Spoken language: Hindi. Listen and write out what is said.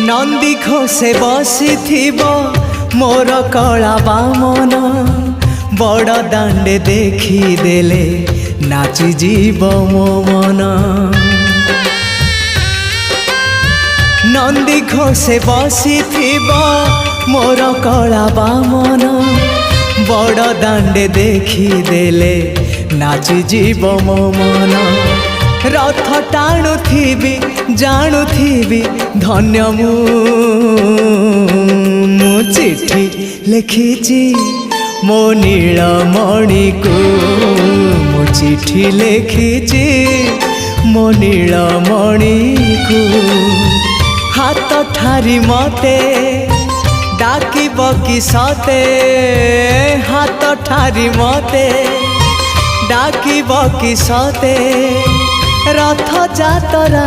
नंदी घोषे बसी मोर कला बामन बड़ दांडे देखीदेले नाची जीव मो मन। नंदी घोषे बसी मोर कला बामन बड़ दांडे देखीदेले नाची जीव मो मन। रथ टाणुथिबी जाणुथिबी धन्य मु चिट्ठी लिखिची मो नीलमणि को मु चिट्ठी लिखिची मो नीलमणि को। हाथ ठारी मते डाकिब कि सते हाथ ठारी मते डाकिब कि सते रथ जातरा